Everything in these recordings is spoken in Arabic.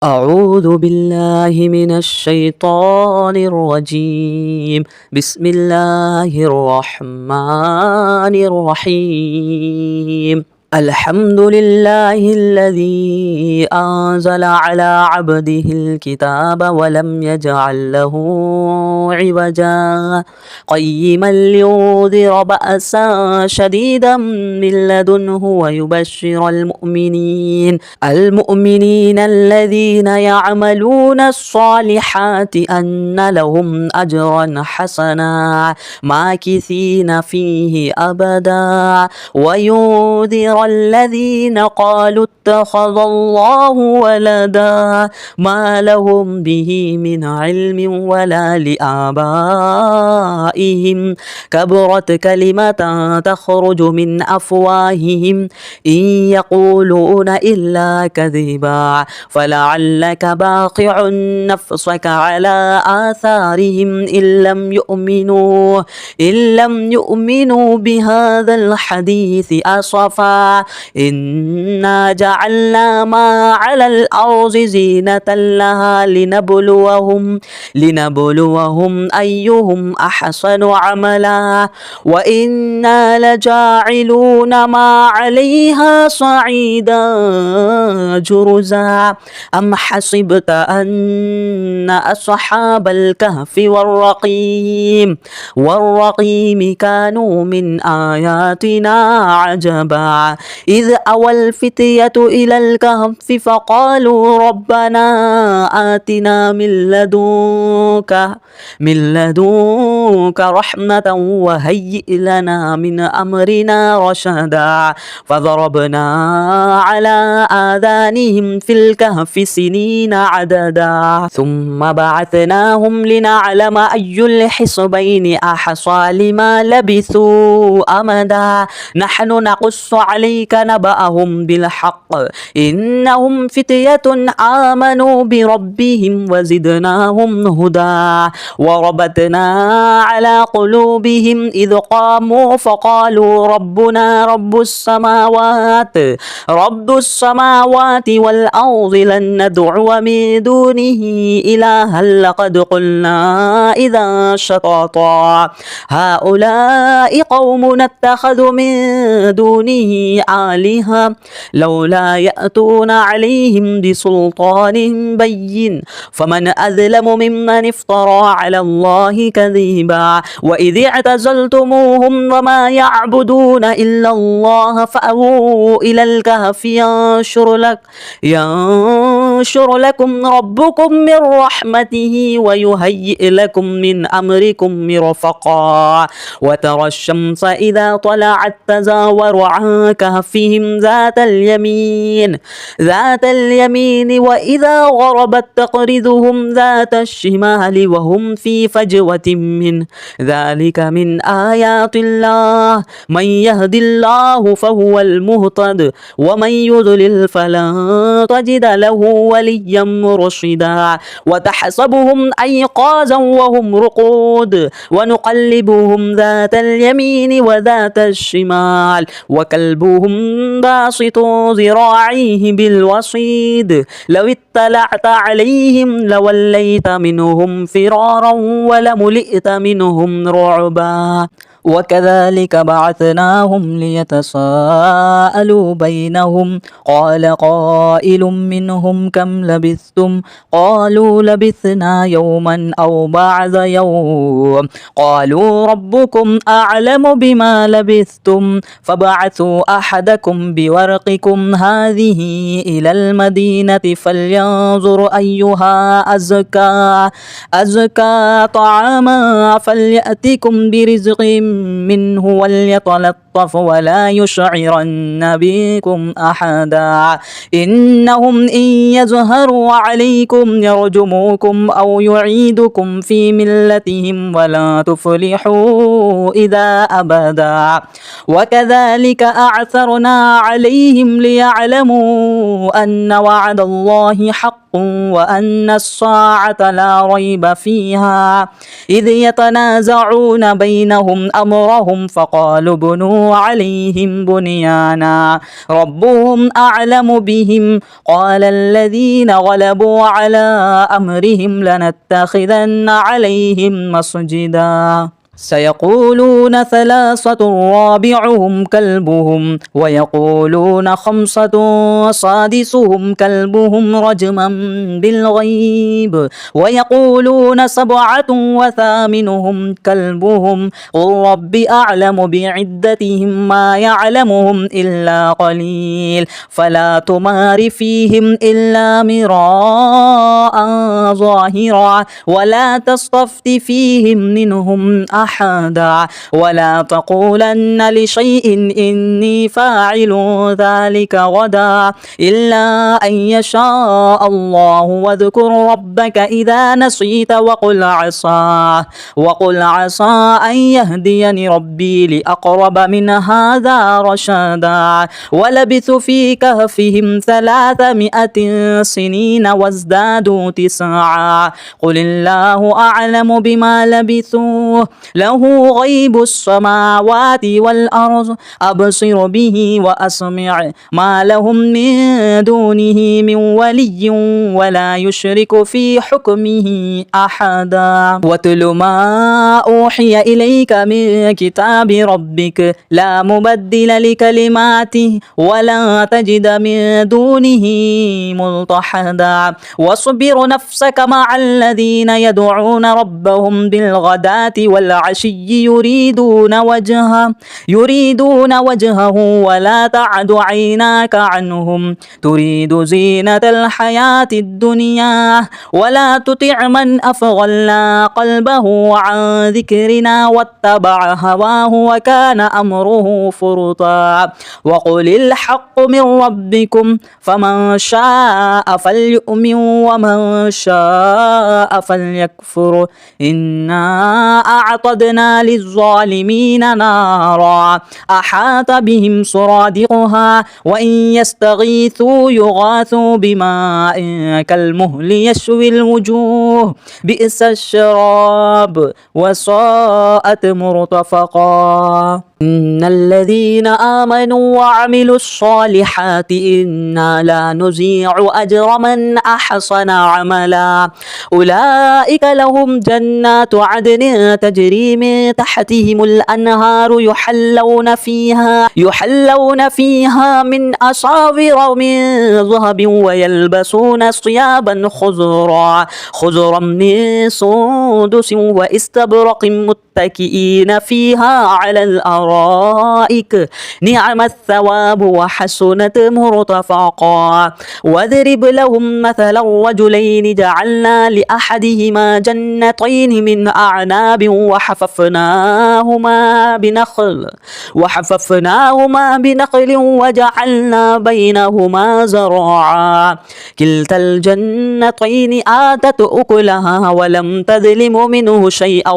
أعوذ بالله من الشيطان الرجيم. بسم الله الرحمن الرحيم. الحمد لله الذي أنزل على عبده الكتاب ولم يجعل له عوجا قيما لينذر بأسا شديدا من لدنه ويبشر المؤمنين الذين يعملون الصالحات أن لهم أجرا حسنا ماكثين فيه أبدا وينذر الذين قالوا اتخذ الله ولدا ما لهم به من علم ولا لآبائهم كبرت كلمة تخرج من أفواههم إن يقولون إلا كذبا فلعلك باقع نفسك على آثارهم إن لم يؤمنوا بهذا الحديث أسفا إنا جعلنا ما على الأرض زينة لها لنبلوهم أيهم أحسن عملا وإنا لجاعلون ما عليها صعيدا جرزا أم حسبت أن أصحاب الكهف والرقيم كانوا من آياتنا عجبا إذ أوى الفتية إلى الكهف فقالوا ربنا آتنا من لدنك رحمة وهيئ لنا من أمرنا رشدا فضربنا على آذانهم في الكهف سنين عددا ثم بعثناهم لنعلم أي الحزبين أحصى لما لبثوا أمدا نحن نقص عليك نبأهم بالحق إنهم فتية آمنوا بربهم وزدناهم هدى وربطنا على قلوبهم إذ قاموا فقالوا ربنا رب السماوات والأرض لن ندعو من دونه إلها لقد قلنا إذا شططا هؤلاء قوم اتخذوا من دونه آلهة لولا يأتون عليهم بسلطان بين فمن أظلم ممن افترى على الله كذبا وإذ اعتزلتموهم وما يعبدون إلا الله فأووا إلى الكهف ينشر لكم ربكم من رحمته ويهيئ لكم من أمركم مرفقا وترى الشمس إذا طلعت تزاور عن كهفهم ذات اليمين وإذا غربت تقرضهم ذات الشمال وهم في فجوة منه ذلك من آيات الله من يهد الله فهو المهتد ومن يضلل فلن تجد له وليا مرشدا وتحسبهم أيقاظا وهم رقود ونقلبهم ذات اليمين وذات الشمال وكلبهم باسط ذراعيه بالوصيد لو اطلعت عليهم لوليت منهم فرارا ولملئت منهم رعبا وكذلك بعثناهم ليتساءلوا بينهم قال قائل منهم كم لبثتم قالوا لبثنا يوما أو بعض يوم قالوا ربكم أعلم بما لبثتم فبعثوا أحدكم بورقكم هذه إلى المدينة فلينظر أيها أزكى طعاما فليأتكم برزق منه وليتلطف ولا يشعرن بكم أحدا إنهم إن يظهروا عليكم يرجموكم أو يعيدكم في ملتهم ولا تفلحوا إذا أبدا وكذلك أعثرنا عليهم ليعلموا أن وعد الله حق وأن الساعة لا ريب فيها إذ يتنازعون بينهم أمرهم فقالوا بنوا تبنوا عليهم بنيانا ربهم أعلم بهم قال الذين غلبوا على أمرهم لنتخذن عليهم مسجدا سيقولون ثلاثة رابعهم كلبهم ويقولون خمسة سادسهم كلبهم رجما بالغيب ويقولون سبعة وثامنهم كلبهم قل رب أعلم بعدتهم ما يعلمهم إلا قليل فلا تمار فيهم إلا مراء ظاهرا ولا تستفت فيهم منهم أحدا ولا تقولن لشيء إني فاعل ذلك غدا إلا أن يشاء الله واذكر ربك إذا نسيت وقل عسى أن يهديني ربي لأقرب من هذا رشدا ولبثوا في كهفهم 300 سنين وازدادوا 9 قل الله أعلم بما لبثوا له غيب السماوات والأرض أبصر به وأسمع ما لهم من دونه من ولي ولا يشرك في حكمه أحدا واتل ما أوحي إليك من كتاب ربك لا مبدل لكلماته ولا تجد من دونه ملتحدا واصبر نفسك مع الذين يدعون ربهم بالغداة والعشي يريدون وجهه ولا تعد عيناك عنهم تريد زينة الحياة الدنيا ولا تطع من أفغلنا قلبه عن ذكرنا واتبع هواه وكان أمره فرطا وقل الحق من ربكم فمن شاء فليؤمن ومن شاء فليكفر إنا أعتدنا للظالمين نارا أحاط بهم سرادقها وإن يستغيثوا يغاثوا بماء كالمهل يشوي الوجوه بئس الشراب وساءت مرتفقا إن الذين آمنوا وعملوا الصالحات إنا لا نضيع أجر من أحسن عملا أولئك لهم جنات عدن تجري من تحتهم الأنهار يحلون فيها من أساور من ذهب ويلبسون ثيابا خضرا من سندس واستبرق متكئين فيها على الأرائك نعم الثواب وحسنت مرتفقا واضرب لهم مثل الرجلين جعلنا لأحدهما جنتين من أعناب وحففناهما بنخل وجعلنا بينهما زرعا كلتا الجنتين آتت أكلها ولم تظلم منه شيئا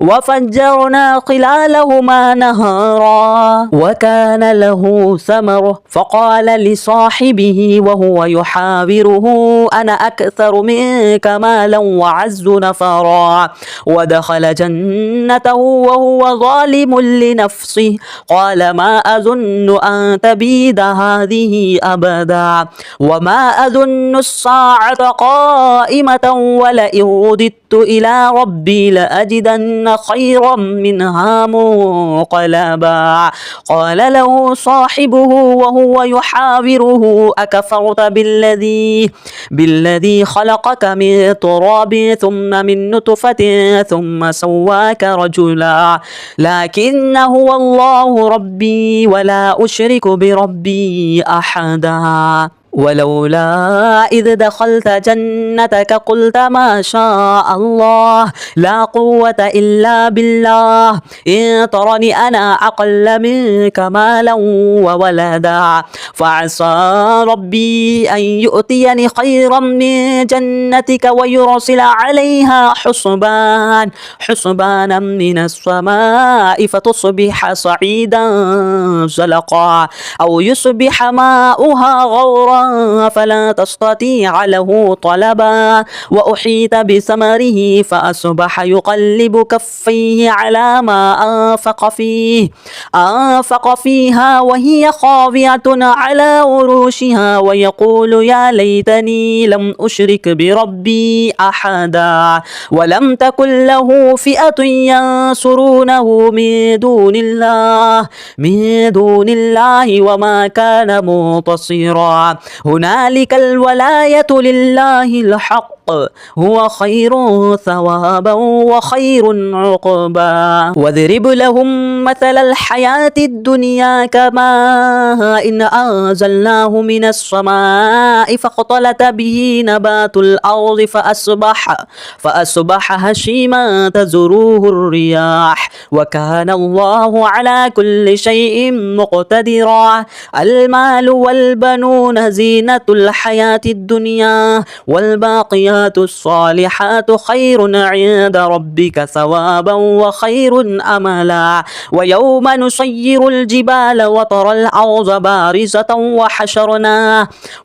وفجرنا خلالهما نهارا وكان له ثمر فقال لصاحبه وهو يحاوره أنا أكثر منك مالا وعز نفرا ودخل جنته وهو ظالم لنفسه قال ما أظن أن تبيد هذه أبدا وما أظن الساعة قائمة ولئن رددت إلى ربي لأجدن خيرا منها منقلبا قال له صاحبه وهو يحاوره أكفرت بالذي خلقك من تراب ثم من نطفة ثم سواك رجلا لكن هو الله ربي ولا أشرك بربي أحدا ولولا إذ دخلت جنتك قلت ما شاء الله لا قوة إلا بالله إن ترني أنا أقل منك مالا وولدا فعسى ربي أن يؤتيني خيرا من جنتك ويرسل عليها حسبانا من السماء فتصبح صعيدا زلقا أو يصبح ماؤها غورا رزقا فلا تستطيع له طلبا وأحيط بثمره فأصبح يقلب كفيه على ما أنفق فيها وهي خاوية على عروشها ويقول يا ليتني لم أشرك بربي أحدا ولم تكن له فئة ينصرونه من دون الله وما كان منتصرا هنالك الولاية لله الحق هو خير ثوابا وخير عقبا واضرب لهم مثل الحياة الدنيا كماء إن أنزلناه من السماء فاختلط به نبات الأرض فأصبح هشيما تذروه الرياح وكان الله على كل شيء مقتدرا المال والبنون زينة الحياة الدنيا والباقيات الصالحات خير عند ربك ثوابا وخير أملا ويوم نسير الجبال وترى الأرض بارزة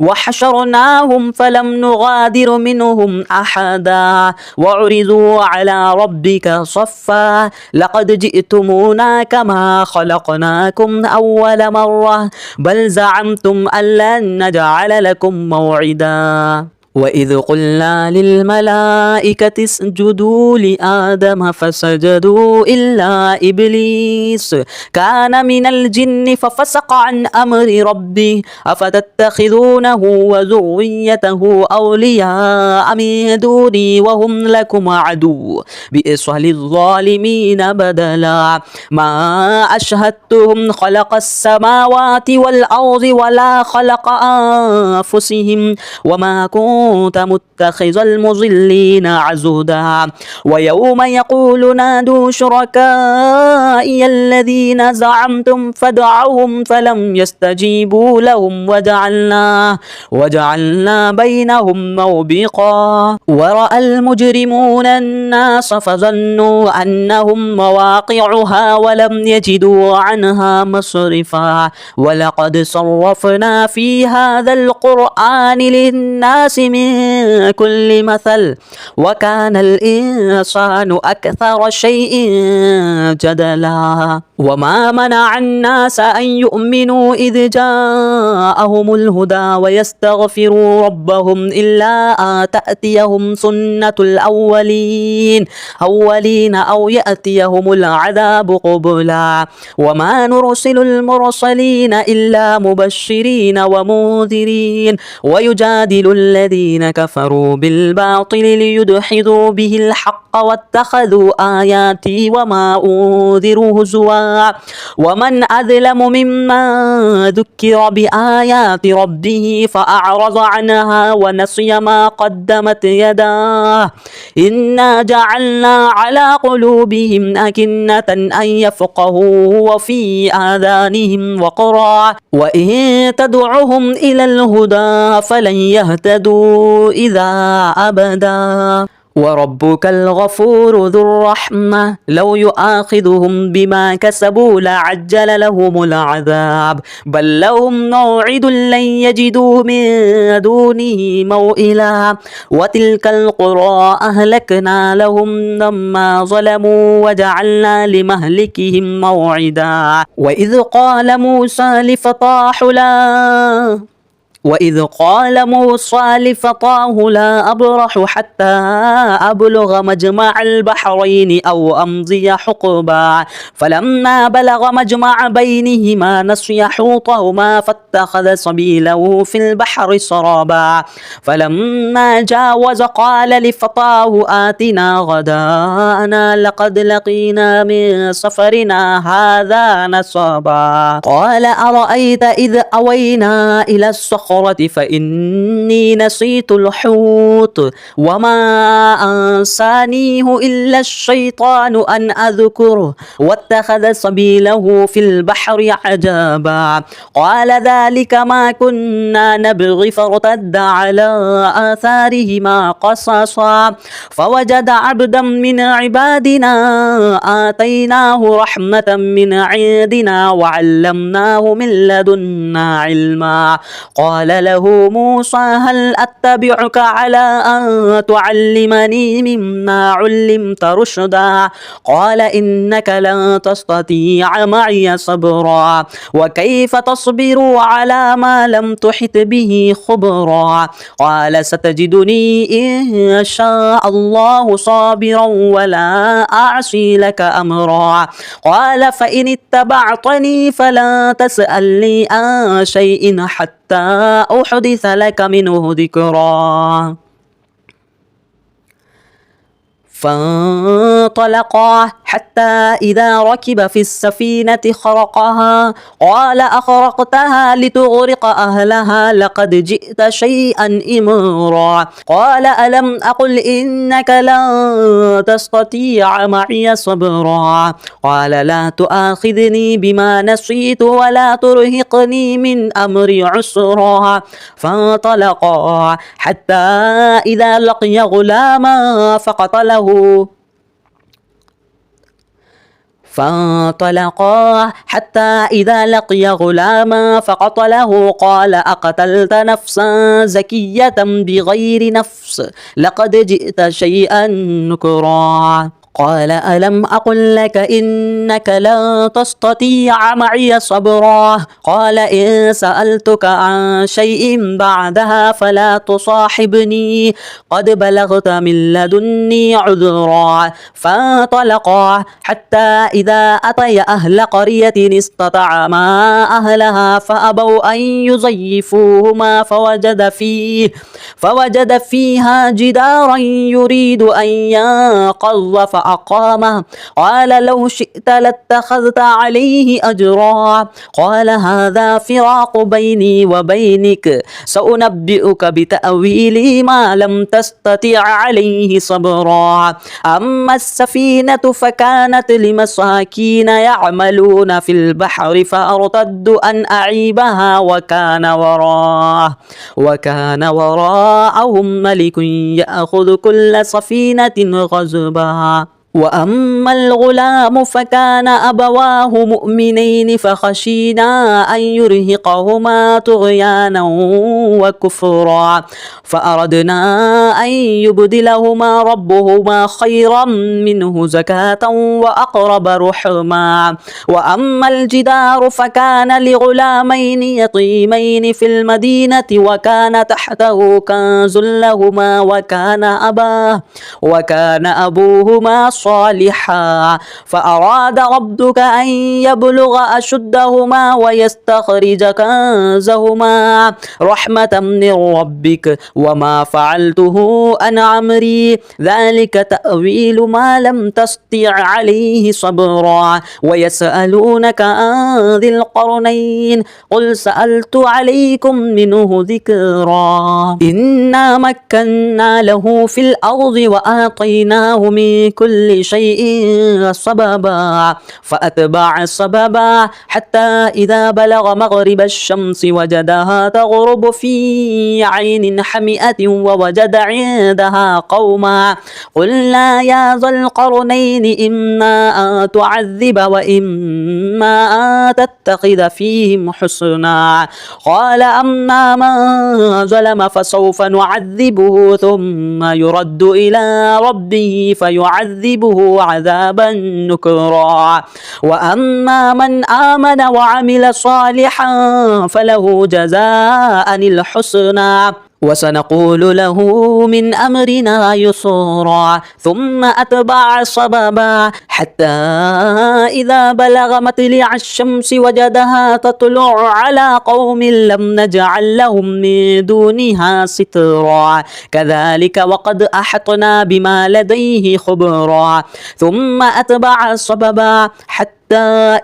وحشرناهم فلم نغادر منهم أحدا وعرضوا على ربك صفا لقد جئتمونا كما خلقناكم أول مرة بل زعمتم أن لن نجعل لكم موعدا وإذ قلنا للملائكة اسجدوا لآدم فسجدوا إلا إبليس كان من الجن ففسق عن أمر ربه أفتتخذونه وذريته أولياء من دوني وهم لكم عدو بئس للظالمين بدلا ما أشهدتهم خلق السماوات والأرض ولا خلق أنفسهم وما كنت متخذ المضلين عضدا ويوم يقول نادوا شركائي الذين زعمتم فدعوهم فلم يستجيبوا لهم وجعلنا بينهم موبقا ورأى المجرمون الناس فظنوا أنهم مواقعها ولم يجدوا عنها مصرفا ولقد صرفنا في هذا القرآن للناس من كل مثل وكان الإنسان أكثر شيء جدلا وما منع الناس أن يؤمنوا إذ جاءهم الهدى ويستغفروا ربهم إلا تأتيهم سنة الأولين أو يأتيهم العذاب قبلا وما نرسل المرسلين إلا مبشرين ومنذرين ويجادل الذين كفروا بالباطل ليدحضوا به الحق واتخذوا آياتي وما أنذروا هزوا ومن أظلم ممن ذكر بآيات ربه فأعرض عنها ونسي ما قدمت يداه إنا جعلنا على قلوبهم أكنة أن يفقهوا وفي آذانهم وقرا وإن تدعهم إلى الهدى فلن يهتدوا إذا أبدا وربك الغفور ذو الرحمة لو يؤاخذهم بما كسبوا لعجل لهم العذاب بل لهم موعد لن يجدوا من دونه موئلا وتلك القرى أهلكنا لهم لما ظلموا وجعلنا لمهلكهم موعدا وإذ قال موسى لفتاه لا أبرح حتى أبلغ مجمع البحرين أو أمضي حقبا فلما بلغ مجمع بينهما نسي حوطهما فاتخذ سبيله في البحر سرابا فلما جاوز قال لفتاه آتنا غداءنا لقد لقينا من سفرنا هذا نصبا قال أرأيت إذ أوينا إلى الصخرة فإني نسيت الحوت وما أنسانيه إلا الشيطان أن أذكره واتخذ سبيله في البحر عجبا قال ذلك ما كنا نبغي فارتد على آثارهما قصصا فوجد عبدا من عبادنا آتيناه رحمة من عندنا وعلمناه من لدنا علما قال قال له موسى هل أتبعك على أن تعلمني مما علمت رشدا قال إنك لن تستطيع معي صبرا وكيف تصبر على ما لم تحط به خبرا قال ستجدني إن شاء الله صابرا ولا أعصي لك أمرا قال فإن اتبعتني فلا تسألني عن شيء حتى أحدث لك منه ذكرا فانطلقا حتى إذا ركب في السفينة خرقها قال أخرقتها لتغرق أهلها لقد جئت شيئا إمرا قال ألم أقل إنك لن تستطيع معي صبرا قال لا تؤاخذني بما نسيت ولا ترهقني من أمري عسرا فانطلقا حتى إذا لقي غلاما فقتله قال أقتلت نفسا زكية بغير نفس لقد جئت شيئا نكرا قال ألم أقل لك إنك لن تستطيع معي صبرا قال إن سألتك عن شيء بعدها فلا تصاحبني قد بلغت من لدني عذرا فانطلقا حتى إذا أتيا أهل قرية استطعما أهلها فأبوا أن يضيفوهما فوجد فيها جدارا يريد أن ينقض فأقامه قال لو شئت لاتخذت عليه أجرا قال هذا فراق بيني وبينك سأنبئك بتأويل ما لم تستطع عليه صبرا أما السفينة فكانت لمساكين يعملون في البحر فأرتدوا أن أعيبها وكان وراءهم ملك يأخذ كل سفينة غصبا وأما الغلام فكان أبواه مؤمنين فخشينا أن يرهقهما طغيانا وكفرا فأردنا أن يبدلهما ربهما خيرا منه زكاة وأقرب رحما وأما الجدار فكان لغلامين يتيمين في المدينة وكان تحته كنز لهما وكان أبوهما صالحا فأراد ربك أن يبلغ أشدهما ويستخرج كنزهما رحمة من ربك وما فعلته عن أمري ذلك تأويل ما لم تستطع عليه صبرا ويسألونك عن ذي القرنين قل سألت عليكم منه ذكرا إنا مكنا له في الأرض وآتيناه من كل شيء سببا فأتبع سببا حتى إذا بلغ مغرب الشمس وجدها تغرب في عين حمئة ووجد عندها قوما قلنا يا ذا القرنين إما أن تعذب وإما أن تتخذ فيهم حسنا قال أما من ظلم فسوف نعذبه ثم يرد إلى ربه فيعذبه عذابا نكرا وأما من آمن وعمل صالحا فله جزاء الحسنى وسنقول له من أمرنا يسرا ثم أتبع سببا حتى إذا بلغ مطلع الشمس وجدها تطلع على قوم لم نجعل لهم من دونها سترا كذلك وقد أحطنا بما لديه خبرا ثم أتبع سببا حتى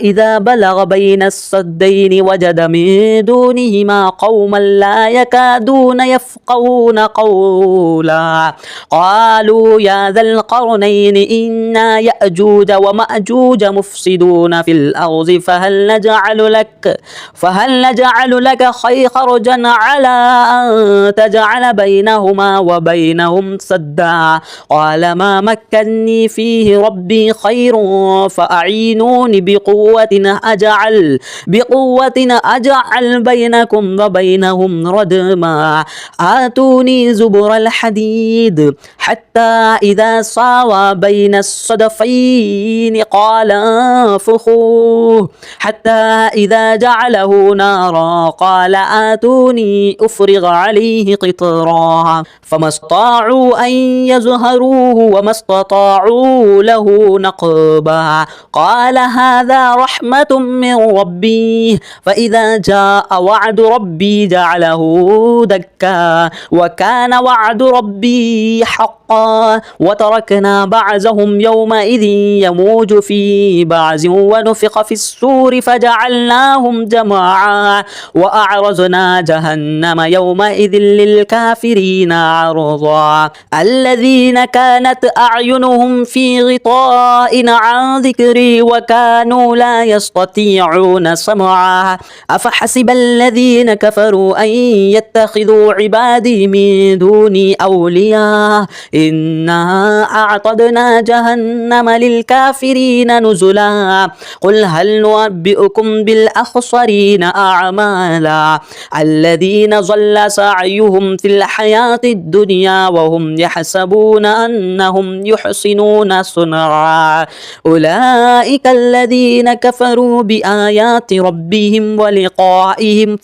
إذا بلغ بين السدين وجد من دونهما قوما لا يكادون يفقهون قولا قالوا يا ذا القرنين إنا يأجوج ومأجوج مفسدون في الأرض فهل نجعل لك خرجا على أن تجعل بينهما وبينهم سدا قال ما مكني فيه ربي خير فأعينوني بقوة أجعل بينكم وبينهم ردما آتوني زبر الحديد حتى إذا ساوى بين الصدفين قال انفخوه حتى إذا جعله نارا قال آتوني أفرغ عليه قطرا فما استطاعوا أن يظهروه وما استطاعوا له نقبا قال هذا رحمة من ربي فإذا جاء وعد ربي جعله دكا وكان وعد ربي حقا وتركنا بعضهم يومئذ يموج في بعض ونفخ في السور فجعلناهم جماعا وأعرضنا جهنم يومئذ للكافرين عرضا الذين كانت أعينهم في غطاء عن ذكري وكانوا لا يستطيعون سمعا أفحسب الذين كفروا أن يتخذوا عبادي من دوني أولياء إنا أعتدنا جهنم للكافرين نزلا قل هل ننبئكم بالأخسرين أعمالا الذين ضل سعيهم في الحياة الدنيا وهم يحسبون أنهم يحسنون صنعا أولئك الذين كفروا بآيات ربهم ولقائهم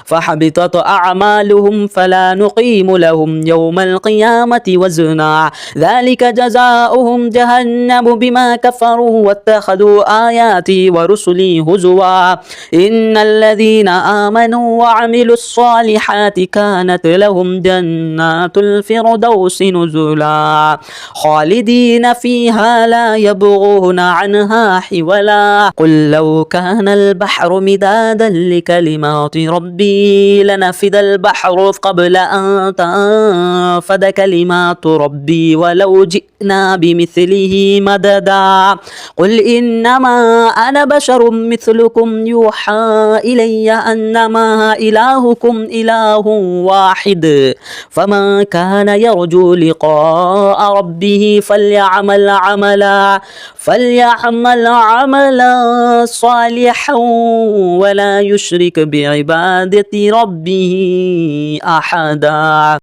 فحبطت أعمالهم فلا نقيم لهم يوم القيامة وزنا ذلك جزاؤهم جهنم بما كفروا واتخذوا آياتي ورسلي هزوا إن الذين آمنوا وعملوا الصالحات كانت لهم جنات الفردوس نزلا خالدين فيها لا يبغون عنها حولا قل لو كان البحر مدادا لكلمات ربي لنفد البحر قبل أن تنفد كلمات ربي ولو جئنا بمثله مددا قل إنما أنا بشر مثلكم يوحى إلي أنما إلهكم إله واحد فمن كان يرجو لقاء ربه فليعمل عملا صالحا ولا يشرك بعبادة ربه أحدا.